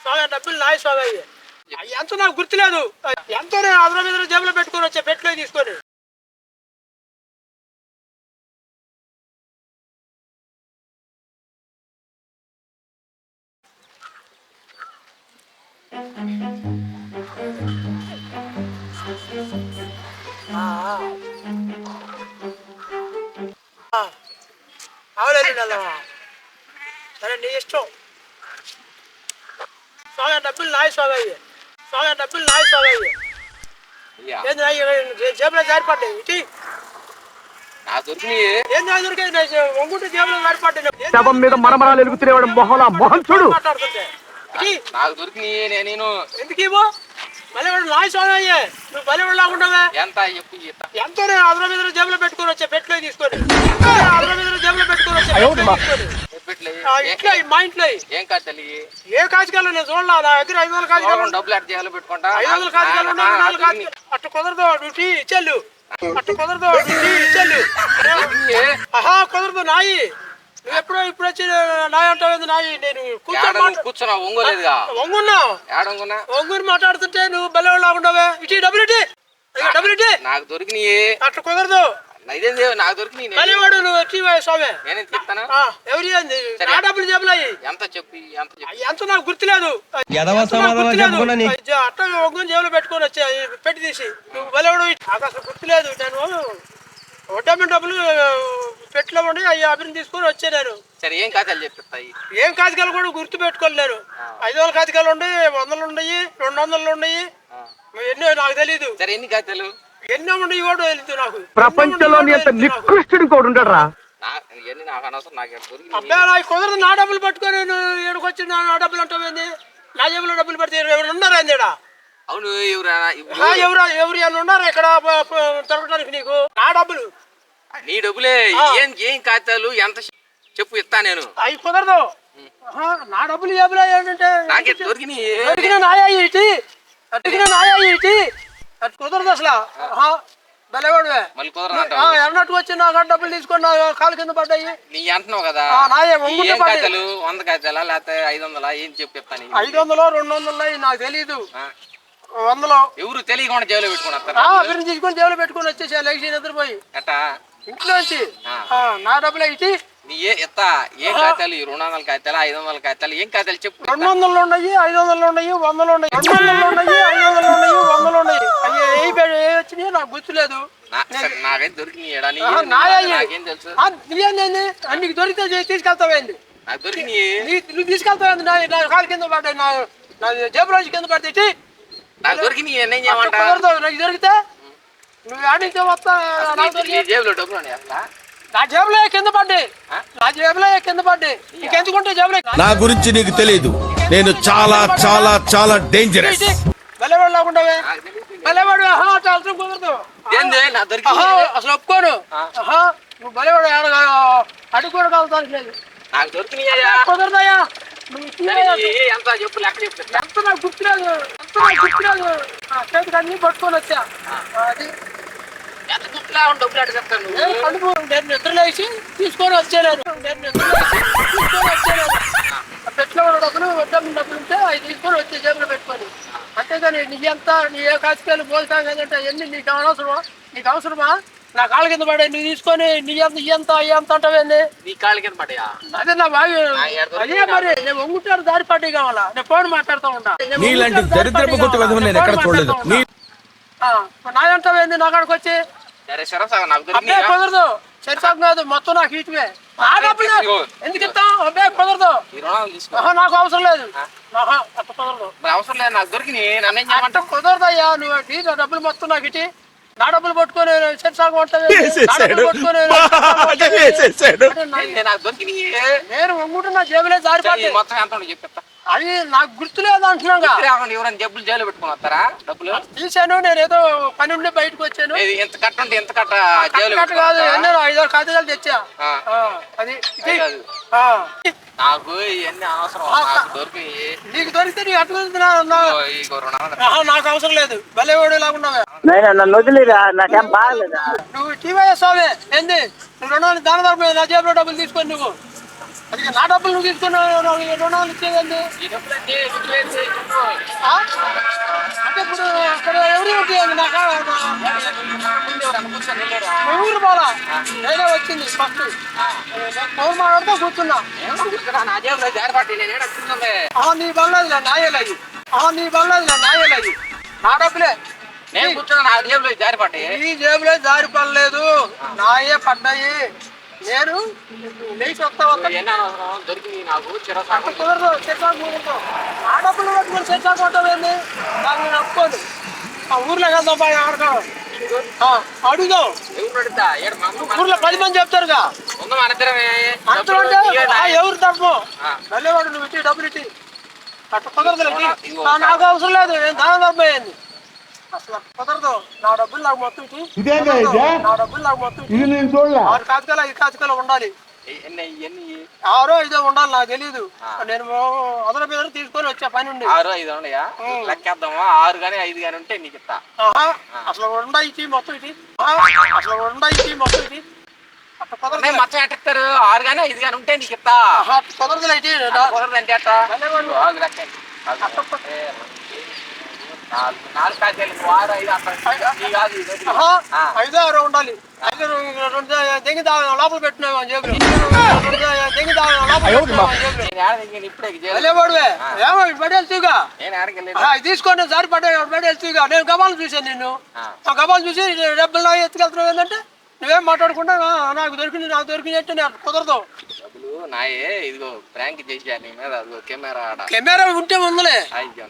స్వామి డబ్బులు నాయి స్వామి అయ్యి ఎంతో నాకు గుర్తులేదు. ఎంతో నేను అదన మీద జేబులో పెట్టుకొని వచ్చా, పెట్టులో తీసుకొని. అవలేదు సరే నీ ఇష్టం. స్వామి డబ్బులు నాయి స్వామి అయ్యి, స్వామి డబ్బులు నాయి స్వామి అయ్యి జేబులో జారిపడ్డాయి. ఇటీ ఏంది వంగుంటే జేబులో జారిపడ్డాయి. శవం మీద మరమరాలు ఎలుగుతున్నవాడు మొహం చూడు. మాట్లాడుతుంటే ఎందుకు ఇవ్వు మళ్ళీ నాయి స్వామి అయ్యే, నువ్వు బలి లాగుంటావే. ఎంతో నేను అదన మీద జేబులో పెట్టుకొని వచ్చా, పెట్టులో తీసుకొని. అదన మీద జేబులో పెట్టుకొని వచ్చా ఇట్లా మా ఇంట్లో ఏ కాజకాలు నేను చూడాలా. నా దగ్గర 500 కాజకాలు, డబ్బులు అట్ చేయాలి పెట్టుకుంటా. 500 కాజకాలు అట్ట కుదరదు. డ్యూటీ ఇచ్చేళ్ళు అట్ట కుదరదు. డ్యూటీ ఇచ్చేళ్ళు కుదరదు. నాయి నువ్వు ఎప్పుడో ఇప్పుడు వచ్చి నాయి అంటావు. నాయి నేను కూర్చున్నా ఒంగోలేదుగా, ఒంగూరు మాట్లాడుతుంటే నువ్వు బలే లాగుంటావే. ఇటు డబ్బులు ఇటీ, డబ్బులు ఇటీ. నాకు దొరికినాయి. అట్ట కుదరదు. నాకు దొరికినాయి. బలివాడు నువ్వు వచ్చి స్వామి నేను చెప్తాను. ఎవరి నా డబ్బులు జేబులాయి ఎంత చెప్పి ఎంత నాకు గుర్తులేదు. అట్ట ఒంగూరు జేబులో పెట్టుకొని వచ్చా, పెట్టి తీసి. నువ్వు బలివాడు నాకు అసలు గుర్తులేదు. నేను వడ్డమ్మిన డబ్బులు పెట్టిలో ఉండి అవి అభివృద్ధి తీసుకొని వచ్చా నేను. సరే ఏం కాజాలు చెప్పిస్తాయి? ఏం కాజకాలు కూడా గుర్తు పెట్టుకోలేరు. 500 కాజకాలు ఉన్నాయి, 100 ఉన్నాయి, 200 ఉన్నాయి, ఎన్నో నాకు తెలీదు. సరే ఎన్ని కాజాలు ఎన్నో ఉన్నాయి కూడా తెలియదు నాకు. ప్రపంచంలోని అంత నికృష్టుడు కూడా ఉంటాడు రా. నాకు అనవసరం. నాకు అబ్బాయి నాకు కుదరదు. నా డబ్బులు పట్టుకొని ఏడుకు వచ్చి నా డబ్బులు అంటావేంది? నా జేబులో డబ్బులు పడితే ఎవరు ఉన్నారా? అవును ఎవరు అని ఉన్నారా ఇక్కడ దొరకడానికి? నీకు నా డబ్బులు, నీ డబ్బులే. ఏం కాగితాలు ఎంత చెప్పు, ఇస్తా నేను. అవి కుదరదు. నా డబ్బులు జేబులో ఏంటంటే నాకే దొరికినాయి. నాయా ఇటీ, అడిగిన నాయా ఇటీ. అది కుదరదు అసలు. బలేవాడు మళ్ళీ కుదరదు. ఎన్నట్టు వచ్చి నాకు డబ్బులు తీసుకొని నా కాలు కింద పడ్డాయి. నీ అంటున్నావు కదా, నాయే 100 కాగితాలా లేకపోతే 500? ఏం చెప్పిస్తాను. 500 200 నాకు తెలీదు. 100 ఎవరు తెలియకుండా జేబులో పెట్టుకుని అభివృద్ధి తీసుకొని జేబులో పెట్టుకుని వచ్చేసి లెగ్సి నిద్రపోయి ఎట్టా ఇంట్లో వచ్చి నా డబ్బులు ఇటీ. నీ ఎత్తా ఏం కాగితాలు? 200 కాగితాలు, 500 కాగితాలు, ఏం కాగితాలు చెప్పు. 200 ఉన్నాయి, 500 ఉన్నాయి, 100 ఉన్నాయి, 200 ఉన్నాయి, 500 ఉన్నాయి, 100 ఉన్నాయి. అవి ఏ వచ్చినాయి నాకు గుర్తులేదు. నాకైతే దొరికినాయి. నాకేం తెలుసు? నీకు దొరికితే తీసుకెళ్తావేంది? నాకు దొరికినాయి. నువ్వు తీసుకెళ్తావేంది? నా కాలు కింద పడ్డాయి, నా జేబు రోజు కింద పడితే నాకు దొరికినాయి. నేను చేయమంటా? నాకు దొరికితే నువ్వు ఆడించే వస్తా. జేబులో డబ్బులు ఉన్నాయి అసలు? నా జేబులో కింద పడ్డాయి, నా జేబులో కింద పడ్డాయి. నీకెందుకుంటే జేబులో నా గురించి నీకు తెలీదు. నేను చాలా చాలా చాలా డేంజరస్. బలేవాడు లాగుంటావే. బలేవాడు అవసరం కుదరదు. అసలు ఒప్పుకోను. నువ్వు బలేవాడు అడుగు కూడా కలుగుతానికి లేదు. నాకు దొరికినాయా? కుదరదయ్యా. ఎంత చెప్పు, లెక్క చెప్పు. ఎంత నాకు గుర్తులేదు, ఎంత నాకు గుర్తులేదు. చేతికి అన్ని పట్టుకొని వచ్చా. అది ఎంత గుర్తులా డబ్బులు అట్ట చెప్తాను. కడుపు నేను నిద్రలేసి తీసుకొని వచ్చేలేదు. పెట్టులో ఉన్న డబ్బులు వడ్డమ్మిన డబ్బులు ఉంటే అవి తీసుకొని వచ్చే జేబులో పెట్టుకొని. అంతేగాని నీ ఎంత నీ ఏ కాసుకెళ్ళి పోతాం అంటే ఎన్ని నీకు అవసరమా? నా కాళ్ళ కింద పడే నువ్వు తీసుకొని నీ ఎంత అంటావేంది? నీ కాళ్ళ కింద పడ్డాయా? అదే నా బాగా అదే మరి. నేను వంగుంటాడు దారి పడ్డాయి కావాలా? నేను ఫోన్ మాట్లాడుతూ ఉంటా. నా అంటావేంది? నా కాడికి వచ్చి అబ్బే కుదరదు. సరిసగం కాదు, మొత్తం నాకు ఇటువే. నా డబ్బులు ఎందుకు ఇస్తాం? అబ్బే కుదరదు. నాకు అవసరం లేదు. అట్ట కుదరదు. అవసరం లేదు. నాకు దొరికినాయి. కుదరదయ్యా. నువ్వు నా డబ్బులు మొత్తం నాకు ఇటీ. నా డబ్బులు పట్టుకొని సరిసగం ఉంటుంది. నేను వంగుంటే నా జేబులే జారిపోయి మొత్తం ఎంత చెప్పిస్తా. అది నాకు గుర్తులేదు అంటున్నాగా. ఎవరైనా జబ్బులు జైలు పెట్టుకుని వస్తారా? డబ్బులు తీసాను. నేను ఏదో పని ఉండి బయటకు వచ్చాను. ఎంత కట్ట ఎంత కట్ట కాదు, 5 కాగితాలు తెచ్చా. అది నాకు ఇవన్నీ అవసరం. దొరికి నీకు దొరికితే నీకు అట్లా నాకు అవసరం లేదు. భలేవాడు లాగున్నావే. నన్ను వదిలేరా, నాకేం బాగలేదా? నువ్వు టీవీ స్వామి ఏంది? నువ్వు 200 దాన నా జేబులో డబ్బులు తీసుకొని నువ్వు అది నా డబ్బులు నువ్వు తీసుకున్నావు 200 ఇచ్చేదండి. ఈ డబ్బులు అంటే డబ్బులు ఏంటి? చెప్పు. ఆ? అంటే ఇప్పుడు ఇక్కడ ఎవరు ఇవ్వట్లేదు నాకు. ముందు ఎవరు అనుకుంటారు వెళ్ళారా? మా ఊరు పోలా నేనే వచ్చింది ఫస్ట్. ఫోన్ మాట్లాడుతూ కూర్చున్నా. నా జేబులో జారిపట్టి నేను ఏడుస్తుంది. నీ బల్లది నాయలేదు. నీ బల్లది నాయలేదు. నా డబ్బులే నేను కూర్చున్నా నా జేబులో జారిపట్టి. ఈ జేబులో జారి పడలేదు, నాయే పడ్డాయి. నేను లేచి వస్తా ఎన్ని అనవసరం దొరికింది నాకు చిరసాకు. కుదరదు. చెట్టాకు నా డబ్బులు పట్టుకొని చెట్టాకు కొట్టవేంది? నాకు నేను ఒప్పుకోను. ఆ ఊర్లో కదా ఆడతాం అడుగుదాం. ఎవరు అడుగుతా? ఊర్లో 10 మంది చెప్తారుగా. ముందు మన ఇద్దరమే. అంత ఎవరు తప్పు వెళ్ళేవాడు. నువ్వు ఇచ్చి డబ్బులు ఇచ్చి అట్లా కుదరదు. నాకు అవసరం లేదు. నేను దాని డబ్బు అసలు కుదరదు. నా డబ్బులు నాకు మొత్తం ఇచ్చి నా డబ్బులు నాకు మొత్తం ఇచ్చి 6 కాగితాలు 5 కాగితాలు ఉండాలి. 6 5 ఉండాలి. నాకు తెలీదు. నేను అదన మీద తీసుకొని వచ్చా పని ఉండి. 6 5 ఉన్నాయా? లెక్కేద్దామా? 6 కానీ 5 కానీ ఉంటే నీకు ఇస్తా. అసలు ఉండా ఇచ్చి మొత్తం ఇచ్చి అసలు ఉండా ఇచ్చి మొత్తం ఇచ్చి అట్లా కుదరదు. మొత్తం ఎట్టిస్తారు? 6 కానీ 5 కానీ ఉంటే నీకు ఇస్తా. కుదరదు ఇచ్చి కుదరదంటే అట్ట 4 లెక్క 4 కాగితాలు 6 5 అట్లా 5 6 ఉండాలి. 5 2 దెంగి లోపల పెట్టినావు జేబులో. దెంగి లోపల ఇప్పుడే వెళ్ళేవాడువే. ఏమో పడేస్తుగా నేను ఆడకెళ్ళి తీసుకొని సారి పడేస్తుగా. నేను గబాలు చూసాను. నిన్ను ఆ గబాలు చూసి డబ్బులు ఎత్తుకెళ్తున్నావు. ఏంటంటే నువ్వేం మాట్లాడకుండా నాకు దొరికినట్టు నేను కుదరదు. డబ్బులు నాయే. ఇదిగో ప్రాంక్ చేసా నీ మీద. అదిగో కెమెరా కెమెరా ఉంటే ఉందిలే. అయ్యో